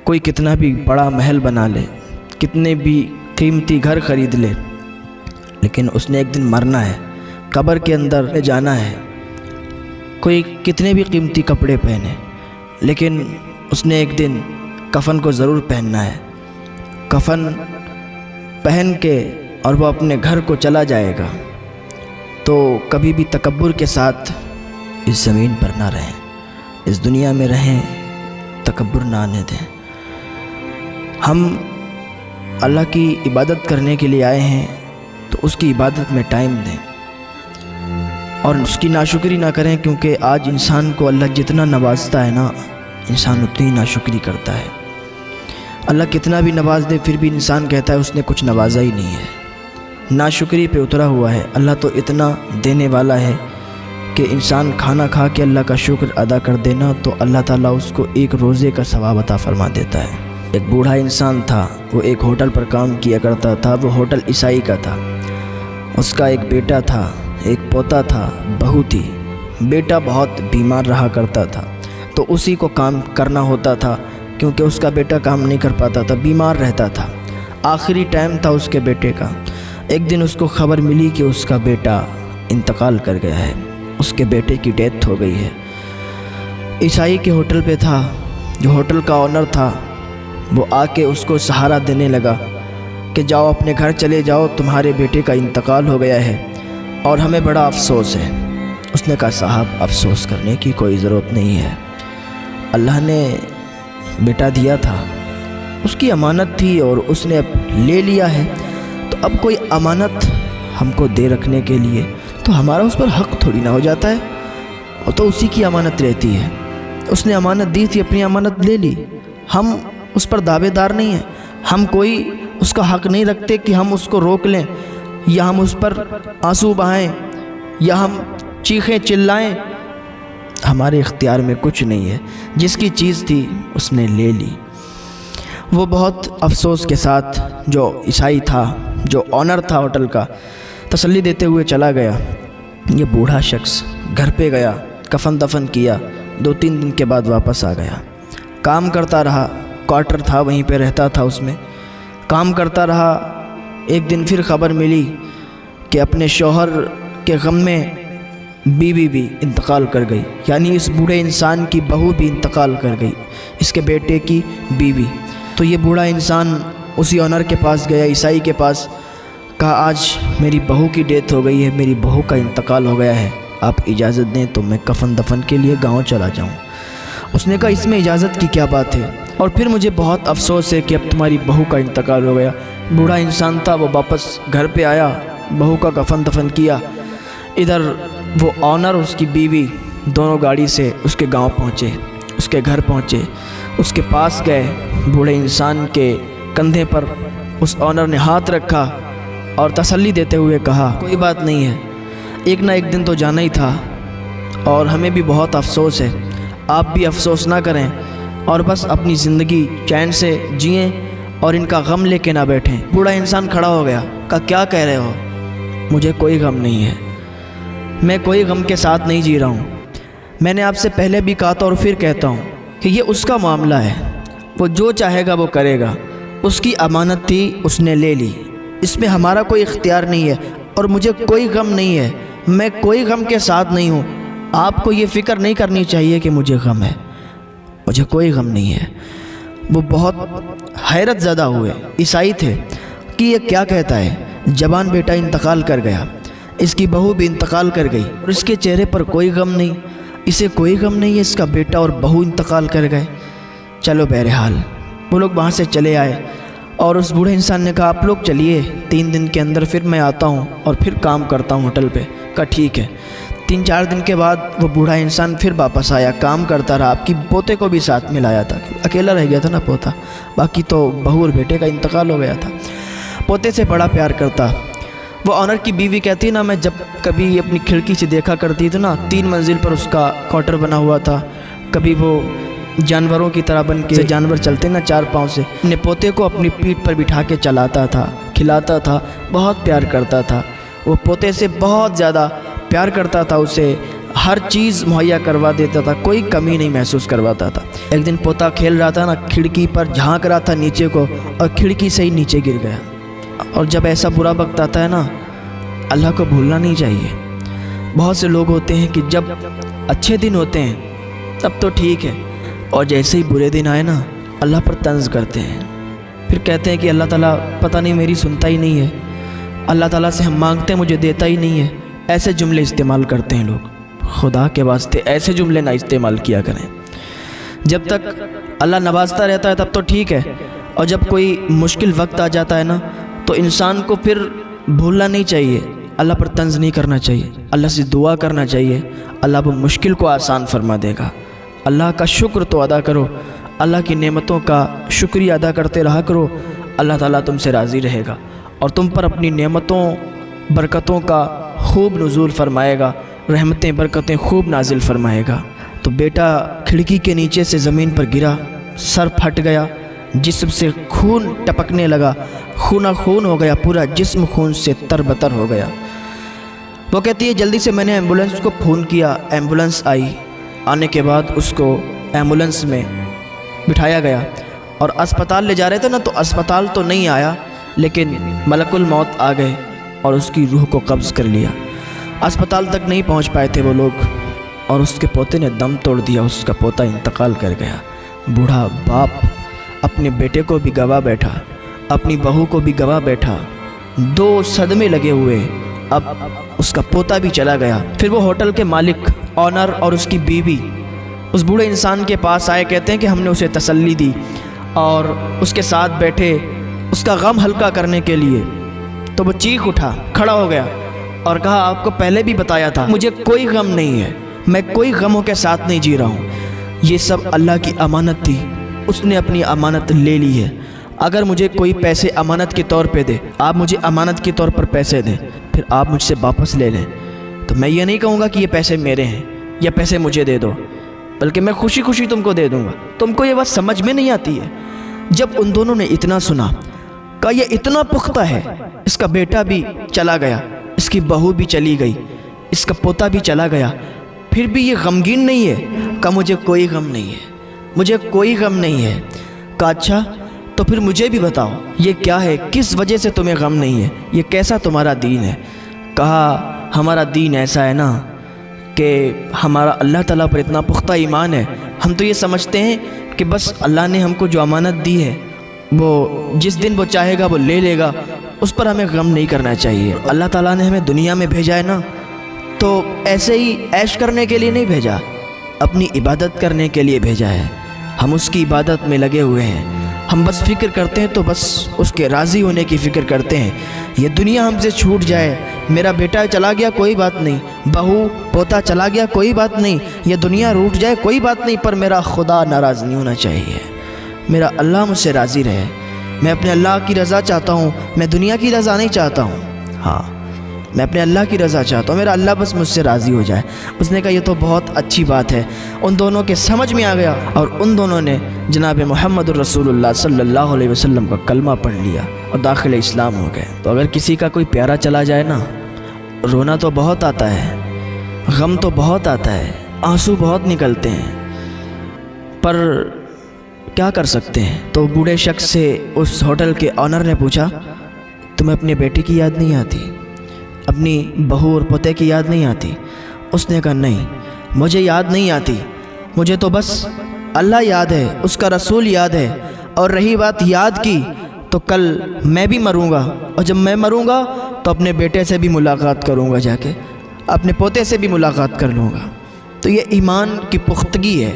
کوئی کتنا بھی بڑا محل بنا لے، کتنے بھی قیمتی گھر خرید لے، لیکن اس نے ایک دن مرنا ہے، قبر کے اندر جانا ہے۔ کوئی کتنے بھی قیمتی کپڑے پہنے، لیکن اس نے ایک دن کفن کو ضرور پہننا ہے۔ کفن پہن کے اور وہ اپنے گھر کو چلا جائے گا۔ تو کبھی بھی تکبر کے ساتھ اس زمین پر نہ رہیں، اس دنیا میں رہیں، تکبر نہ آنے دیں۔ ہم اللہ کی عبادت کرنے کے لیے آئے ہیں تو اس کی عبادت میں ٹائم دیں اور اس کی ناشکری نہ کریں، کیونکہ آج انسان کو اللہ جتنا نوازتا ہے نا، انسان اتنی ناشکری کرتا ہے۔ اللہ کتنا بھی نواز دے پھر بھی انسان کہتا ہے اس نے کچھ نوازا ہی نہیں ہے، ناشکری پہ اترا ہوا ہے۔ اللہ تو اتنا دینے والا ہے کہ انسان کھانا کھا کے اللہ کا شکر ادا کر دینا تو اللہ تعالیٰ اس کو ایک روزے کا ثواب عطا فرما دیتا ہے۔ ایک بوڑھا انسان تھا، وہ ایک ہوٹل پر کام کیا کرتا تھا، وہ ہوٹل عیسائی کا تھا۔ اس کا ایک بیٹا تھا، ایک پوتا تھا، بہو تھی۔ بیٹا بہت بیمار رہا کرتا تھا تو اسی کو کام کرنا ہوتا تھا، کیونکہ اس کا بیٹا کام نہیں کر پاتا تھا، بیمار رہتا تھا۔ آخری ٹائم تھا اس کے بیٹے کا۔ ایک دن اس کو خبر ملی کہ اس کا بیٹا انتقال کر گیا ہے، اس کے بیٹے کی ڈیتھ ہو گئی ہے۔ عیسائی کے ہوٹل پہ تھا، جو ہوٹل کا آنر تھا وہ آ کے اس کو سہارا دینے لگا کہ جاؤ اپنے گھر چلے جاؤ، تمہارے بیٹے کا انتقال ہو گیا ہے اور ہمیں بڑا افسوس ہے۔ اس نے کہا صاحب افسوس کرنے کی کوئی ضرورت نہیں ہے، اللہ نے بیٹا دیا تھا، اس کی امانت تھی اور اس نے اب لے لیا ہے، تو اب کوئی امانت ہم کو دے رکھنے کے لیے تو ہمارا اس پر حق تھوڑی نہ ہو جاتا ہے، وہ تو اسی کی امانت رہتی ہے۔ اس نے امانت دی تھی، اپنی امانت لے لی، ہم اس پر دعوے دار نہیں ہیں، ہم کوئی اس کا حق نہیں رکھتے کہ ہم اس کو روک لیں یا ہم اس پر آنسو بہائیں یا ہم چیخیں چلائیں، ہمارے اختیار میں کچھ نہیں ہے۔ جس کی چیز تھی اس نے لے لی۔ وہ بہت افسوس کے ساتھ، جو عیسائی تھا، جو آنر تھا ہوٹل کا، تسلی دیتے ہوئے چلا گیا۔ یہ بوڑھا شخص گھر پہ گیا، کفن دفن کیا، 2-3 دن کے بعد واپس آ گیا۔ کام کرتا رہا، کوارٹر تھا وہیں پہ رہتا تھا، اس میں کام کرتا رہا۔ ایک دن پھر خبر ملی کہ اپنے شوہر کے غم میں بیوی بھی انتقال کر گئی، یعنی اس بوڑھے انسان کی بہو بھی انتقال کر گئی، اس کے بیٹے کی بیوی۔ تو یہ بوڑھا انسان اسی آنر کے پاس گیا، عیسائی کے پاس، کہا آج میری بہو کی ڈیتھ ہو گئی ہے، میری بہو کا انتقال ہو گیا ہے، آپ اجازت دیں تو میں کفن دفن کے لیے گاؤں چلا جاؤں۔ اس نے کہا اس میں اجازت کی کیا بات ہے، اور پھر مجھے بہت افسوس ہے کہ اب تمہاری بہو کا انتقال ہو گیا۔ بوڑھا انسان تھا، وہ واپس گھر پہ آیا، بہو کا کفن دفن کیا۔ ادھر وہ آنر اور اس کی بیوی دونوں گاڑی سے اس کے گاؤں پہنچے، اس کے گھر پہنچے، اس کے پاس گئے۔ بوڑھے انسان کے کندھے پر اس آنر نے ہاتھ رکھا اور تسلی دیتے ہوئے کہا کوئی بات نہیں ہے، ایک نہ ایک دن تو جانا ہی تھا اور ہمیں بھی بہت افسوس ہے، آپ بھی افسوس نہ کریں اور بس اپنی زندگی چین سے جئیں اور ان کا غم لے کے نہ بیٹھیں۔ بوڑھا انسان کھڑا ہو گیا، کہا کیا کہہ رہے ہو، مجھے کوئی غم نہیں ہے، میں کوئی غم کے ساتھ نہیں جی رہا ہوں۔ میں نے آپ سے پہلے بھی کہا تھا اور پھر کہتا ہوں کہ یہ اس کا معاملہ ہے، وہ جو چاہے گا وہ کرے گا، اس کی امانت تھی اس نے لے لی، اس میں ہمارا کوئی اختیار نہیں ہے اور مجھے کوئی غم نہیں ہے، میں کوئی غم کے ساتھ نہیں ہوں۔ آپ کو یہ فکر نہیں کرنی چاہیے کہ مجھے غم ہے، مجھے کوئی غم نہیں ہے۔ وہ بہت حیرت زدہ ہوئے، عیسائی تھے، کہ یہ کیا کہتا ہے، جوان بیٹا انتقال کر گیا، اس کی بہو بھی انتقال کر گئی اور اس کے چہرے پر کوئی غم نہیں، اسے کوئی غم نہیں ہے، اس کا بیٹا اور بہو انتقال کر گئے۔ چلو بہرحال وہ لوگ وہاں سے چلے آئے اور اس بوڑھے انسان نے کہا آپ لوگ چلیے، 3 دن کے اندر پھر میں آتا ہوں اور پھر کام کرتا ہوں ہوٹل پہ۔ کہا ٹھیک ہے۔ 3-4 دن کے بعد وہ بوڑھا انسان پھر واپس آیا، کام کرتا رہا، آپ کی پوتے کو بھی ساتھ میں لایا تھا، اکیلا رہ گیا تھا نا پوتا، باقی تو بہو اور بیٹے کا انتقال ہو گیا تھا۔ پوتے سے بڑا پیار کرتا۔ وہ آنر کی بیوی کہتی نا، میں جب کبھی اپنی کھڑکی سے دیکھا کرتی تھی نا، 3 منزل پر اس کا کوارٹر بنا ہوا تھا، کبھی وہ جانوروں کی طرح بن کے، جانور چلتے نا 4 پاؤں سے، اپنے پوتے کو اپنی پیٹھ پر بٹھا کے چلاتا تھا، کھلاتا تھا، بہت پیار کرتا تھا۔ وہ پوتے سے بہت زیادہ پیار کرتا تھا، اسے ہر چیز مہیا کروا دیتا تھا، کوئی کمی نہیں محسوس کرواتا تھا۔ ایک دن پوتا کھیل رہا تھا نا، کھڑکی پر جھانک رہا تھا نیچے کو، اور کھڑکی سے ہی نیچے گر گیا۔ اور جب ایسا برا وقت آتا ہے نا، اللہ کو بھولنا نہیں چاہیے۔ بہت سے لوگ ہوتے ہیں کہ جب اچھے دن ہوتے ہیں تب تو ٹھیک ہے، اور جیسے ہی برے دن آئے نا، اللہ پر طنز کرتے ہیں، پھر کہتے ہیں کہ اللہ تعالیٰ پتہ نہیں میری سنتا ہی نہیں ہے، اللہ تعالیٰ سے ہم مانگتے ہیں مجھے دیتا ہی نہیں ہے۔ ایسے جملے استعمال کرتے ہیں لوگ۔ خدا کے واسطے ایسے جملے نہ استعمال کیا کریں۔ جب تک اللہ نوازتا رہتا ہے تب تو ٹھیک ہے، اور جب کوئی مشکل وقت آ جاتا ہے نا، تو انسان کو پھر بھولنا نہیں چاہیے، اللہ پر طنز نہیں کرنا چاہیے، اللہ سے دعا کرنا چاہیے، اللہ وہ مشکل کو آسان فرما دے گا۔ اللہ کا شکر تو ادا کرو، اللہ کی نعمتوں کا شکریہ ادا کرتے رہا کرو، اللہ تعالیٰ تم سے راضی رہے گا، اور تم پر اپنی نعمتوں برکتوں کا خوب نزول فرمائے گا، رحمتیں برکتیں خوب نازل فرمائے گا۔ تو بیٹا کھڑکی کے نیچے سے زمین پر گرا، سر پھٹ گیا، جسم سے خون ٹپکنے لگا، خون خون ہو گیا، پورا جسم خون سے تربتر ہو گیا۔ وہ کہتی ہے جلدی سے میں نے ایمبولنس کو فون کیا، ایمبولنس آئی، آنے کے بعد اس کو ایمبولنس میں بٹھایا گیا، اور اسپتال لے جا رہے تھے نا، تو اسپتال تو نہیں آیا، لیکن ملک الموت آ گئے اور اس کی روح کو قبض کر لیا۔ اسپتال تک نہیں پہنچ پائے تھے وہ لوگ، اور اس کے پوتے نے دم توڑ دیا، اس کا پوتا انتقال کر گیا۔ بوڑھا باپ اپنے بیٹے کو بھی گوا بیٹھا، اپنی بہو کو بھی گوا بیٹھا، دو صدمے لگے ہوئے۔ اب اس کا پوتا بھی چلا گیا۔ پھر وہ ہوٹل کے مالک، آنر اور اس کی بیوی اس بوڑھے انسان کے پاس آئے، کہتے ہیں کہ ہم نے اسے تسلی دی اور اس کے ساتھ بیٹھے اس کا غم ہلکا کرنے کے لیے۔ تو وہ چیخ اٹھا، کھڑا ہو گیا اور کہا آپ کو پہلے بھی بتایا تھا، مجھے کوئی غم نہیں ہے، میں کوئی غموں کے ساتھ نہیں جی رہا ہوں، یہ سب اللہ کی امانت تھی، اس نے اپنی امانت لے لی ہے۔ اگر مجھے کوئی پیسے امانت کے طور پہ دے، آپ مجھے امانت کے طور پر پیسے دیں، پھر آپ مجھ سے واپس لے لیں، تو میں یہ نہیں کہوں گا کہ یہ پیسے میرے ہیں یا پیسے مجھے دے دو، بلکہ میں خوشی خوشی تم کو دے دوں گا۔ تم کو یہ بات سمجھ میں نہیں آتی ہے۔ جب ان دونوں نے اتنا سنا، کہا یہ اتنا پختہ ہے، اس کا بیٹا بھی چلا گیا، اس کی بہو بھی چلی گئی، اس کا پوتا بھی چلا گیا، پھر بھی یہ غمگین نہیں ہے؟ کہا مجھے کوئی غم نہیں ہے، مجھے کوئی غم نہیں ہے۔ کہا اچھا تو پھر مجھے بھی بتاؤ یہ کیا ہے، کس وجہ سے تمہیں غم نہیں ہے، یہ کیسا تمہارا دین ہے؟ کہا ہمارا دین ایسا ہے نا کہ ہمارا اللہ تعالیٰ پر اتنا پختہ ایمان ہے، ہم تو یہ سمجھتے ہیں کہ بس اللہ نے ہم کو جو امانت دی ہے وہ جس دن وہ چاہے گا وہ لے لے گا، اس پر ہمیں غم نہیں کرنا چاہیے۔ اللہ تعالیٰ نے ہمیں دنیا میں بھیجا ہے نا، تو ایسے ہی عیش کرنے کے لیے نہیں بھیجا، اپنی عبادت کرنے کے لیے بھیجا ہے۔ ہم اس کی عبادت میں لگے ہوئے ہیں، ہم بس فکر کرتے ہیں تو بس اس کے راضی ہونے کی فکر کرتے ہیں۔ یہ دنیا ہم سے چھوٹ جائے، میرا بیٹا چلا گیا کوئی بات نہیں، بہو پوتا چلا گیا کوئی بات نہیں، یہ دنیا روٹ جائے کوئی بات نہیں، پر میرا خدا ناراض نہیں ہونا چاہیے، میرا اللہ مجھ سے راضی رہے۔ میں اپنے اللہ کی رضا چاہتا ہوں، میں دنیا کی رضا نہیں چاہتا ہوں، ہاں میں اپنے اللہ کی رضا چاہتا ہوں، میرا اللہ بس مجھ سے راضی ہو جائے۔ اس نے کہا یہ تو بہت اچھی بات ہے۔ ان دونوں کے سمجھ میں آ گیا، اور ان دونوں نے جناب محمد الرسول اللہ صلی اللہ علیہ وسلم کا کلمہ پڑھ لیا اور داخل اسلام ہو گئے۔ تو اگر کسی کا کوئی پیارا چلا جائے نا، رونا تو بہت آتا ہے، غم تو بہت آتا ہے، آنسو بہت نکلتے ہیں، پر کیا کر سکتے ہیں؟ تو بوڑھے شخص سے اس ہوٹل کے آنر نے پوچھا تمہیں اپنے بیٹے کی یاد نہیں آتی، اپنی بہو اور پوتے کی یاد نہیں آتی؟ اس نے کہا نہیں مجھے یاد نہیں آتی، مجھے تو بس اللہ یاد ہے، اس کا رسول یاد ہے، اور رہی بات یاد کی تو کل میں بھی مروں گا، اور جب میں مروں گا تو اپنے بیٹے سے بھی ملاقات کروں گا، جا کے اپنے پوتے سے بھی ملاقات کر لوں گا۔ تو یہ ایمان کی پختگی ہے۔